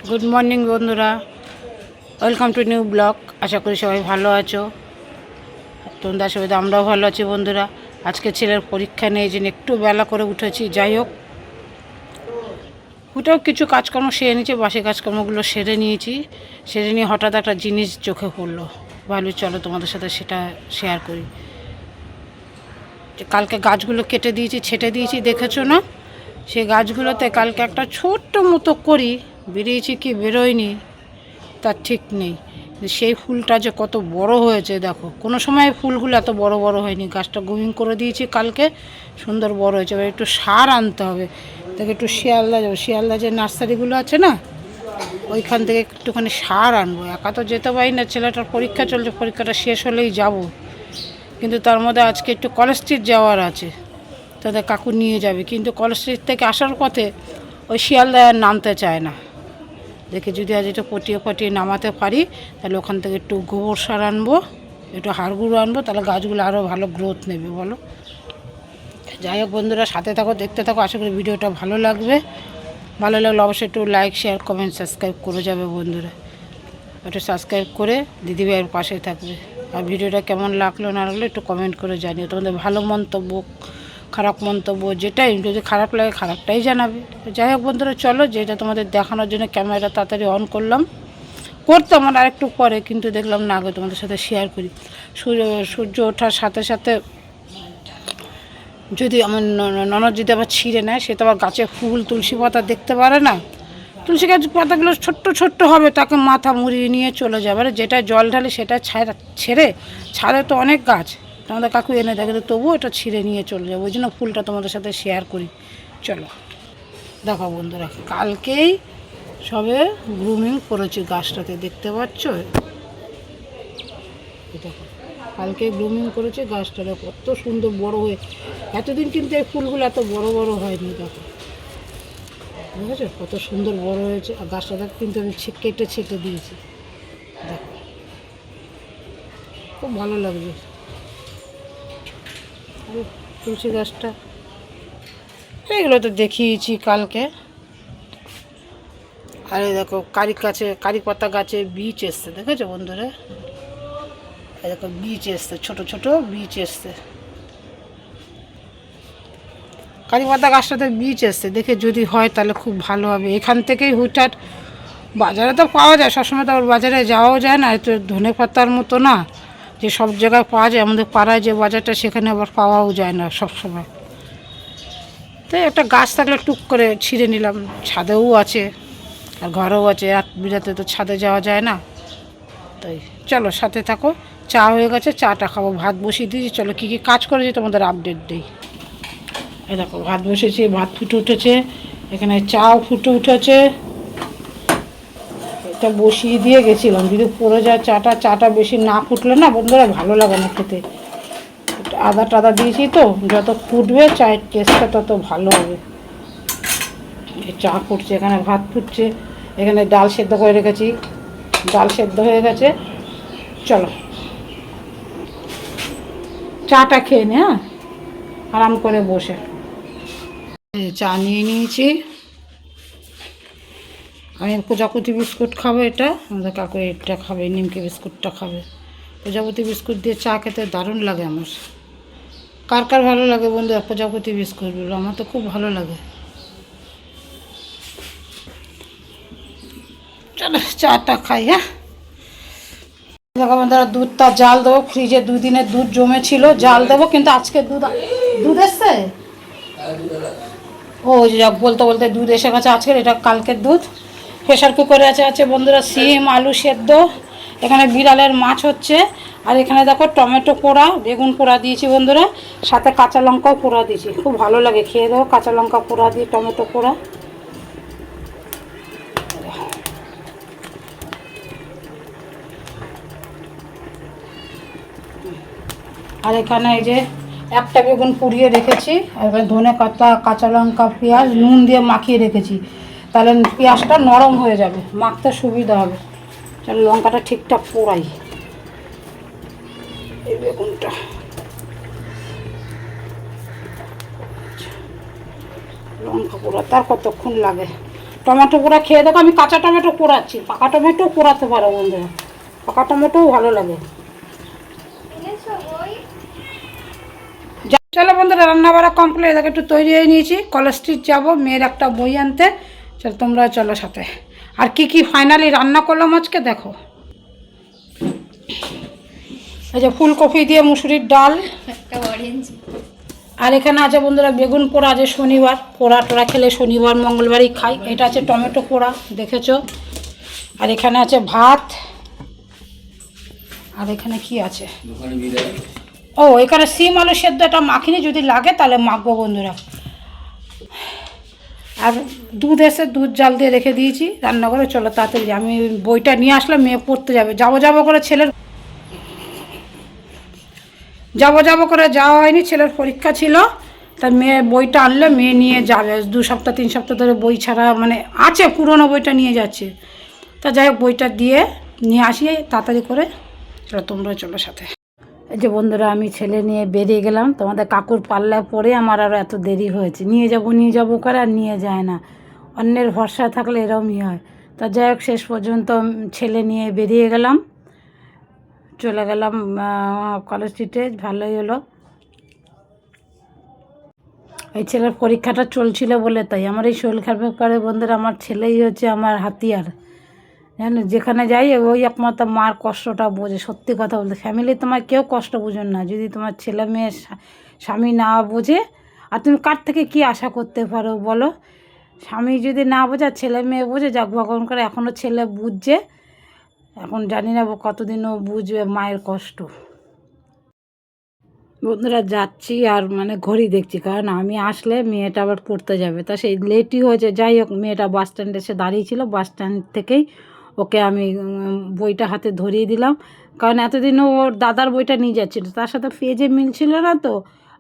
Good morning বন্ধুরা, welcome to new blog. আশা করি সবাই ভালো আছো। তোমরা সবাই, আমরাও ভালো আছি বন্ধুরা। আজকে ছেলের পরীক্ষা নেই, যে একটু বেলা করে উঠেছি। যাই হোক, উঠেও কিছু কাজকর্ম সেরে নিয়েছি, বাসি কাজকর্মগুলো সেরে নিয়েছি। সেরে নিয়ে হঠাৎ একটা জিনিস চোখে পড়লো, ভালো চলো তোমাদের সাথে সেটা শেয়ার করি। যে কালকে গাছগুলো কেটে দিয়েছি, ছেটে দিয়েছি, দেখেছো না? সেই গাছগুলোতে কালকে একটা ছোট্ট মতো করি বেরিয়েছি কি বেরোয়নি তার ঠিক নেই। সেই ফুলটা যে কত বড় হয়েছে দেখো। কোনো সময় ফুলগুলো এত বড় বড় হয়নি। গাছটা গ্রুমিং করে দিয়েছি কালকে, সুন্দর বড় হয়েছে। এবার একটু সার আনতে হবে। দেখে একটু শিয়ালদা যাবো, শিয়ালদা যে নার্সারিগুলো আছে না, ওইখান থেকে একটুখানি সার আনবো। একা তো যেতে পারি না, ছেলেটার পরীক্ষা চলছে, পরীক্ষাটা শেষ হলেই যাব। কিন্তু তার মধ্যে আজকে একটু কলেজ স্ট্রিট যাওয়ার আছে, তাদের কাকু নিয়ে যাবে। কিন্তু কলেজ স্ট্রিট থেকে আসার পথে ওই শিয়ালদায় আর নামতে চায় না। দেখে যদি আজ একটু পটিয়ে নামাতে পারি, তাহলে ওখান থেকে একটু গোবর সার আনবো, একটু হাড় গুঁড়ো আনবো, তাহলে গাছগুলো আরও ভালো গ্রোথ নেবে বলো। যাই হোক বন্ধুরা, সাথে থাকো, দেখতে থাকো। আশা করি ভিডিওটা ভালো লাগবে। ভালো লাগলে অবশ্যই একটু লাইক, শেয়ার, কমেন্ট, সাবস্ক্রাইব করে যাবে বন্ধুরা। একটু সাবস্ক্রাইব করে দিদিভাইয়ের পাশে থাকবে। আর ভিডিওটা কেমন লাগলো না লাগলো একটু কমেন্ট করে জানিও। তোমাদের ভালো মন্তব্য, খারাপ মন্তব্য, যেটাই, যদি খারাপ লাগে খারাপটাই জানাবে। যাই হোক বন্ধুরা, চলো, যেটা তোমাদের দেখানোর জন্য ক্যামেরাটা তাড়াতাড়ি অন করলাম। করতাম আমার আরেকটু পরে, কিন্তু দেখলাম না, আগে তোমাদের সাথে শেয়ার করি। সূর্য ওঠার সাথে সাথে যদি আমার ননদ যদি আবার ছিঁড়ে নেয়, সে তো আবার গাছে ফুল তুলসী পাতা দেখতে পারে না। তুলসী গাছ পাতাগুলো ছোট্ট ছোট্ট হবে, তাকে মাথা মুড়িয়ে নিয়ে চলে যাবে। আর যেটা জল ঢালে সেটা ছেড়ে ছাড়ে তো অনেক গাছ, তোমাদের কাকু এনে দেখে, তবুও এটা ছিঁড়ে নিয়ে চলে যাবে। ওই জন্য ফুলটা তোমাদের সাথে শেয়ার করি। চলো দেখো বন্ধুরা, কালকেই সবে গ্রুমিং করেছি গাছটাতে, দেখতে পাচ্ছ? দেখো, কালকে গ্রুমিং করেছে গাছটা, কত সুন্দর বড় হয়ে। এতদিন কিন্তু এই ফুলগুলো এত বড় বড় হয়নি। দেখো, ঠিক আছে, কত সুন্দর বড় হয়েছে। আর গাছটা কিন্তু আমি কেটে ছেটে দিয়েছি। দেখো, খুব ভালো লাগছে তুলসী গাছটা। এগুলো তো দেখিয়েছি কালকে। আর এই দেখো, কারি পাতা গাছে বীজ এসছে, দেখেছো বন্ধুরা? এই দেখো, বীজ এসছে, ছোট ছোট বীজ এসছে। কারি পাতা গাছটাতে বীজ এসছে, দেখে যদি হয় তাহলে খুব ভালো হবে। এখান থেকেই হুটহাট বাজারে তো পাওয়া যায়, সবসময় তো আবার বাজারে যাওয়াও যায় না। এত ধনে পাতার মতো না যে সব জায়গায় পাওয়া যায়। আমাদের পাড়ায় যে বাজারটা, সেখানে আবার পাওয়াও যায় না সব সময়। তো একটা গাছ থাকলে টুক করে ছিঁড়ে নিলাম। ছাদেও আছে আর ঘরেও আছে, রাত বিরাতে তো ছাদে যাওয়া যায় না। তাই চলো সাথে থাকো। চা হয়ে গেছে, চাটা খাবো। ভাত বসিয়ে দিয়েছি, চলো কী কী কাজ করেছি তোমাদের আপডেট দিই। এই দেখো, ভাত বসেছি, ভাত ফুটে উঠেছে। এখানে চাও ফুটে উঠেছে। এটা বসিয়ে দিয়ে গেছিলাম, যদি পড়ে যায় চাটা বেশি না ফুটলে না বন্ধুরা ভালো লাগে না খেতে। আদা টাদা দিয়েছি তো, যত ফুটবে চায়ের টেস্টটা তত ভালো হবে। চা ফুটছে, এখানে ভাত ফুটছে, এখানে ডাল সেদ্ধ করে রেখেছি, ডাল সেদ্ধ হয়ে গেছে। চলো চাটা খেয়ে নে, হ্যাঁ, আরাম করে বসে। চা নিয়ে নিয়েছি। আমি প্রজাপতি বিস্কুট খাবো, এটা আমাদের কাকু এটা খাবে, নিমকি বিস্কুটটা খাবে। প্রজাপতি বিস্কুট দিয়ে চা খেতে দারুণ লাগে আমার। কার কার ভালো লাগে বন্ধুরা প্রজাপতি বিস্কুটগুলো? আমার তো খুব ভালো লাগে। চলো চাটা খাই, হ্যাঁ। দেখো বন্ধুরা, দুধটা জাল দেবো। ফ্রিজে 2 দিনের দুধ জমেছিল, জাল দেবো। কিন্তু আজকে দুধ এসছে। ও বলতে বলতে দুধ এসে গেছে আজকের। এটা কালকের দুধ। প্রেশার কুকারে আছে বন্ধুরা সিম আলু সেদ্ধ। এখানে বিড়ালের মাছ হচ্ছে। আর এখানে দেখো টমেটো পোড়া, বেগুন পোড়া দিয়েছি বন্ধুরা, সাথে কাঁচা লঙ্কাও পোড়া দিয়েছি। খুব ভালো লাগে খেয়ে দেবো, কাঁচা লঙ্কা পোড়া দিয়ে টমেটো পোড়া। আর এখানে এই যে একটা বেগুন পুড়িয়ে রেখেছি। আর এখানে ধনে পাতা, কাঁচা লঙ্কা, পেঁয়াজ নুন দিয়ে মাখিয়ে রেখেছি, তাহলে পেঁয়াজটা নরম হয়ে যাবে, মাখতে সুবিধা হবে। চলো লঙ্কাটা ঠিকঠাক পোড়াই। এই বেগুনটা লঙ্কা পোড়াতে আর কতক্ষণ লাগে। টমেটো পোড়া খেয়ে দেখো, আমি কাঁচা টমেটো পোড়াচ্ছি, পাকা টমেটো পোড়াতে পারো বন্ধুরা, পাকা টমেটোও ভালো লাগে। চলো বন্ধুরা, রান্না বাড়া কমপ্লিট, দেখো একটু তৈরি হয়ে নিয়েছি, কলেজ স্ট্রিট যাবো মেয়ের একটা বই আনতে। চলো তোমরা চলো সাথে। আর কি কি ফাইনালি রান্না করলাম আজকে দেখো। এই যে ফুলকপি দিয়ে মুসুরির ডাল, আর এখানে আছে বন্ধুরা বেগুন পোড়া, যে শনিবার পোড়া টোড়া খেলে শনিবার মঙ্গলবারই খাই। এটা আছে টমেটো পোড়া দেখেছো। আর এখানে আছে ভাত। আর এখানে কি আছে, ও এখানে সিম আলু সেদ্ধ, এটা মাখিনি, যদি লাগে তাহলে মাখবো বন্ধুরা। আর দুধ এসে দুধ জাল দিয়ে রেখে দিয়েছি রান্না করে। চলো তাড়াতাড়ি, আমি বইটা নিয়ে আসলাম, মেয়ে পড়তে যাবে। যাবো করে ছেলের যাবো করে যাওয়া হয়নি, ছেলের পরীক্ষা ছিল, তা মেয়ে বইটা আনলে মেয়ে নিয়ে যাবে। 2 সপ্তাহ 3 সপ্তাহ ধরে বই ছাড়া মানে আছে, পুরনো বইটা নিয়ে যাচ্ছে। তা যাই হোক বইটা দিয়ে নিয়ে আসি তাড়াতাড়ি করে। চলো তোমরা চলো সাথে। এই যে বন্ধুরা, আমি ছেলে নিয়ে বেরিয়ে গেলাম, তোমাদের কাকুর পাল্লায় পড়ে আমার আরও এত দেরি হয়েছে। নিয়ে যাবো করে আর নিয়ে যায় না, অন্যের ভরসা থাকলে এরকমই হয়। তা যাই হোক শেষ পর্যন্ত ছেলে নিয়ে বেরিয়ে গেলাম, চলে গেলাম কলেজ স্ট্রিটে। ভালোই হলো, এই ছেলের পরীক্ষাটা চলছিল বলে তাই। আমার এই শরীর খারাপ ব্যাপারে বন্ধুরা, আমার ছেলেই হচ্ছে আমার হাতিয়ার, জানো। যেখানে যাই ওই একমাত্র মার কষ্টটা বোঝে। সত্যি কথা বলতে, ফ্যামিলি তোমার কেউ কষ্ট বুঝুন না, যদি তোমার ছেলে মেয়ে স্বামী না বোঝে। আর তুমি কার থেকে কি আশা করতে পারো বলো? স্বামী যদি না বোঝে আর ছেলে মেয়ে বোঝে, যাক ভগবান করে এখনও ছেলে বুঝছে। এখন জানি না কতদিনও বুঝবে মায়ের কষ্ট। বন্ধুরা যাচ্ছি আর মানে ঘড়ি দেখছি, কারণ আমি আসলে মেয়েটা আবার পড়তে যাবে, তা সেই লেটই হয়েছে। যাই হোক মেয়েটা বাস স্ট্যান্ডে এসে দাঁড়িয়েছিল, বাস স্ট্যান্ড থেকেই ওকে আমি বইটা হাতে ধরিয়ে দিলাম, কারণ এতদিন ওর দাদার বইটা নিয়ে যাচ্ছিলো, তার সাথে পেজে মিলছিল না। তো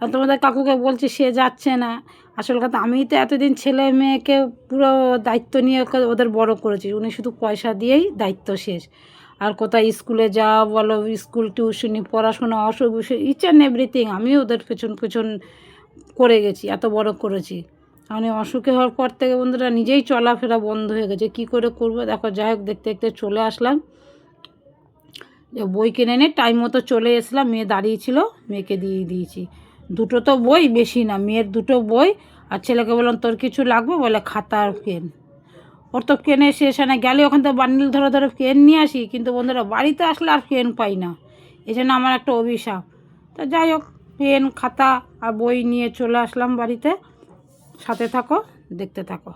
আর তোমাদের কাকুকে বলছি, সে যাচ্ছে না। আসল কথা, আমি তো এতদিন ছেলে মেয়েকে পুরো দায়িত্ব নিয়ে ওদের বড় করেছি, উনি শুধু পয়সা দিয়েই দায়িত্ব শেষ। আর কোথায় স্কুলে যাওয়া বলো, স্কুল টিউশনি পড়াশোনা অসুখ বিসুখ ইচ অ্যান্ড এভরিথিং আমি ওদের পেছন করে গেছি, এত বড় করেছি। আমি অসুখে হওয়ার পর থেকে বন্ধুরা নিজেই চলাফেরা বন্ধ হয়ে গেছে, কি করে করবো দেখো। যাই হোক দেখতে দেখতে চলে আসলাম, যে বই কিনে নিয়ে টাইম মতো চলে এসলাম। মেয়ে দাঁড়িয়েছিল, মেয়েকে দিয়ে দিয়েছি। 2টো তো বই, বেশি না, মেয়ের 2টো বই। আর ছেলেকে বললাম তোর কিছু লাগবে, বলে খাতা আর পেন। ওর তো পেনে শেষ হয় না, গেলে ওখান থেকে বান্ডিল ধরে পেন নিয়ে আসি, কিন্তু বন্ধুরা বাড়িতে আসলে আর পেন পাই না, এই জন্য আমার একটা অভিশাপ। তো যাই হোক পেন খাতা আর বই নিয়ে চলে আসলাম বাড়িতে। সাথে থাকো, দেখতে থাকো।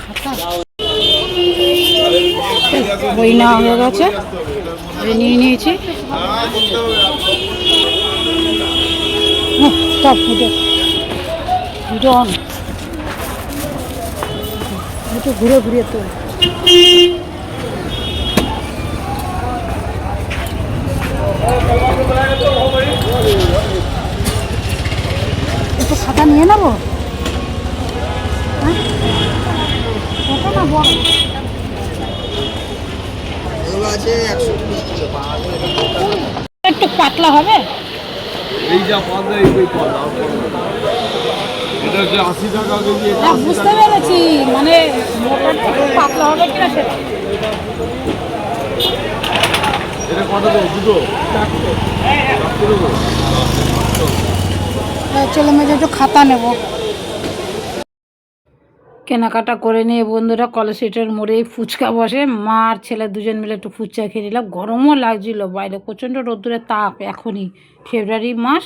খাতা বই নেওয়া হয়ে গেছে, নিয়ে নিয়েছি। একটু ঘুরে তো একটু খাতা নিয়ে নেবো, না বড় একটু পাতলা হবে। বুঝতে পেরেছি, মানে পাতলা হবে কিনা সেটা। ছেলে মেয়ে একটু খাতা নেব। কেনাকাটা করে নিয়ে বন্ধুরা কলেজ স্ট্রিটের মোড়ে ফুচকা বসে, মা আর ছেলে দুজন মিলে একটু ফুচকা খেয়ে নিলাম। গরমও লাগছিল, বাইরে প্রচণ্ড রোদ্দুরের তাপ, এখনই ফেব্রুয়ারি মাস।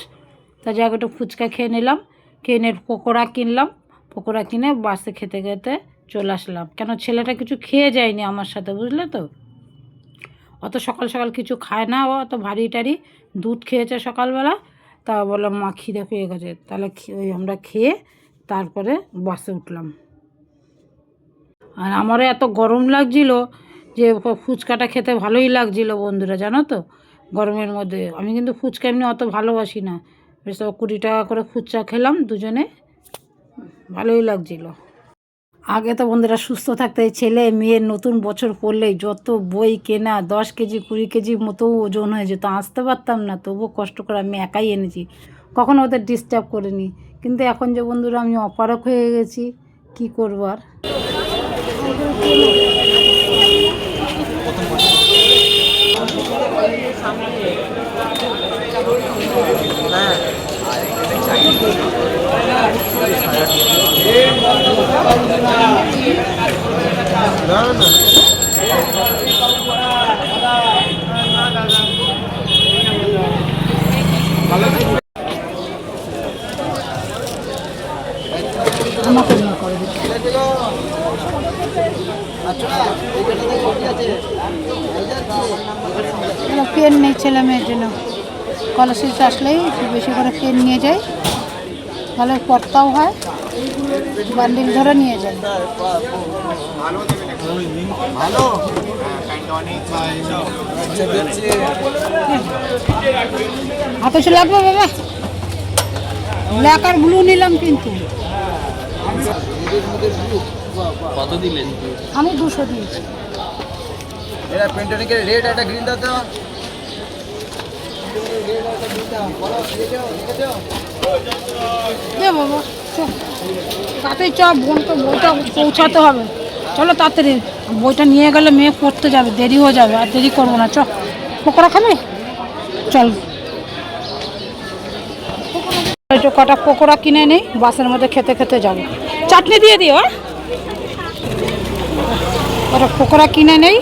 তা যাক একটু ফুচকা খেয়ে নিলাম, খেয়ে নিয়ে পকোড়া কিনলাম, পকোড়া কিনে বাসে খেতে খেতে চলে আসলাম। কেন ছেলেটা কিছু খেয়ে যায়নি আমার সাথে, বুঝলে তো। অত সকাল সকাল কিছু খায় না, ও অত ভারী টারি, দুধ খেয়েছে সকালবেলা। তা বললাম মা খিদে পেয়ে গেছে, তাহলে ওই আমরা খেয়ে তারপরে বাসে উঠলাম। আর আমারও এত গরম লাগছিল যে ফুচকাটা খেতে ভালোই লাগছিল বন্ধুরা, জানো তো। গরমের মধ্যে আমি কিন্তু ফুচকা এমনি অত ভালোবাসি না, বেশ 20 টাকা করে ফুচকা খেলাম দুজনে, ভালোই লাগছিল। আগে তো বন্ধুরা সুস্থ থাকতে ছেলে মেয়ের নতুন বছর পড়লেই যত বই কেনা, 10 কেজি 20 কেজি মতো ওজন হয়ে যেত, আসতে পারতাম না, তবুও কষ্ট করে আমি একাই এনেছি। কখনো ওদের ডিস্টার্ব করিনি, কিন্তু এখন যে বন্ধুরা আমি অপারক হয়ে গেছি, কি করবো আর। আমাকে নিয়ে করে দিচ্ছে। পেন নেই ছেলে মেয়ের জন্য, স্কলারশিপ আসলেই বেশি করে পেন নিয়ে যাই, তাহলে পড়তাও হয়, বান্ডিল ধরে নিয়ে যাই। হাতে চলে লাগবে বাবা, ব্ল্যাক আর ব্লু নিলাম কিন্তু। কত দিলেন? আমি 200 দিয়েছি। এরা পেন্টানিকের রেড একটা গ্রিন দাও তো। দে বাবা তাতে চ, বোনকে বইটা পৌঁছাতে হবে, চলো তাড়াতাড়ি। বইটা নিয়ে গেলে মেয়ে পড়তে যাবে, দেরি হয়ে যাবে, আর দেরি করবো না। চ, পকোড়া খাবে? চল একটু কটা পকোড়া কিনে নেই, বাসের মধ্যে খেতে খেতে যাবো। চাটনি দিয়ে দিও, কটা পকোড়া কিনে নেই।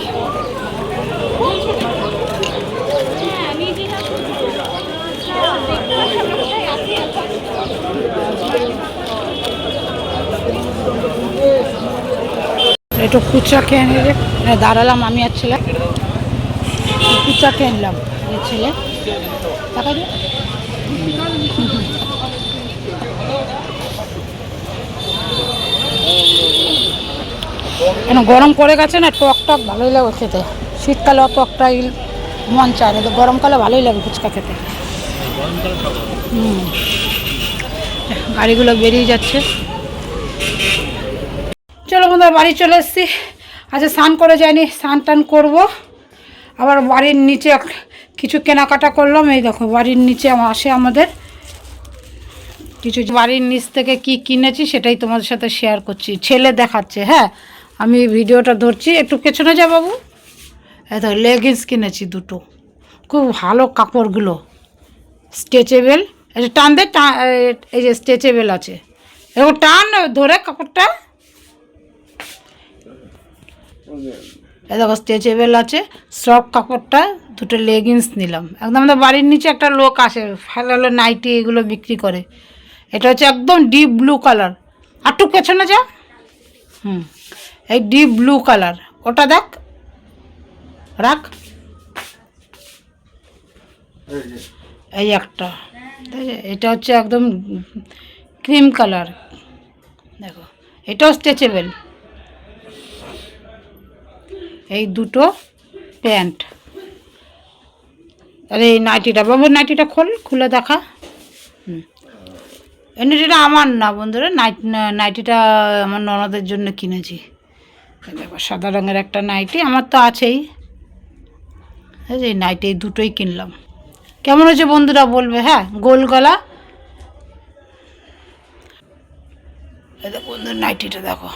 একটু ফুচকা খেয়ে নিলে দাঁড়ালাম আমি আর ছেলে, ফুচকা খেয়ে নিলাম ছেলে। টাকা দিয়ে গরম করে গেছে না, টক টক ভালোই লাগে খেতে। শীতকালে অত একটা মন চায় না, গরমকালে ভালোই লাগে ফুচকা খেতে। গাড়িগুলো বেরিয়ে যাচ্ছে। চলো বন্ধুরা বাড়ি চলে এসেছি। আচ্ছা স্নান করে যাইনি, স্নান টান করবো। আবার বাড়ির নিচে কিছু কেনাকাটা করলাম। এই দেখো বাড়ির নিচে আসে আমাদের কিছু, বাড়ির নিচ থেকে কি কিনেছি সেটাই তোমাদের সাথে শেয়ার করছি। ছেলে দেখাচ্ছে, হ্যাঁ আমি ভিডিওটা ধরছি। একটু পেছনে যা বাবু। এই দেখো লেগিংস কিনেছি দুটো, খুব ভালো কাপড়গুলো, স্ট্রেচেবেল। এই যে টান দে, এই যে স্ট্রেচেবেল আছে, এরকম টান ধরে কাপড়টা। এই দেখো স্ট্রেচেবেল আছে, সব কাপড়টা। দুটো লেগিংস নিলাম। একদম আমাদের বাড়ির নিচে একটা লোক আসে ফেলালো নাইটি এগুলো বিক্রি করে। এটা হচ্ছে একদম ডিপ ব্লু কালার। আর একটু পেছনে যা। এই ডিপ ব্লু কালার, ওটা দেখ, রাখ। এই একটা, এটা হচ্ছে একদম ক্রিম কালার, দেখো এটাও স্ট্রেচেবেল। এই দুটো প্যান্ট। আর এই নাইটিটা, বাবু নাইটিটা খুলে দেখা। এই নাইটিটা আমার না বন্ধুরা, নাইটিটা আমার ননদের জন্য কিনেছি। দেখো সাদা রঙের একটা নাইটি, আমার তো আছেই। এই নাইটি এই দুটোই কিনলাম। কেমন হয়েছে বন্ধুরা বলবে, হ্যাঁ গোল গলা। এই দেখো বন্ধুর নাইটিটা দেখো।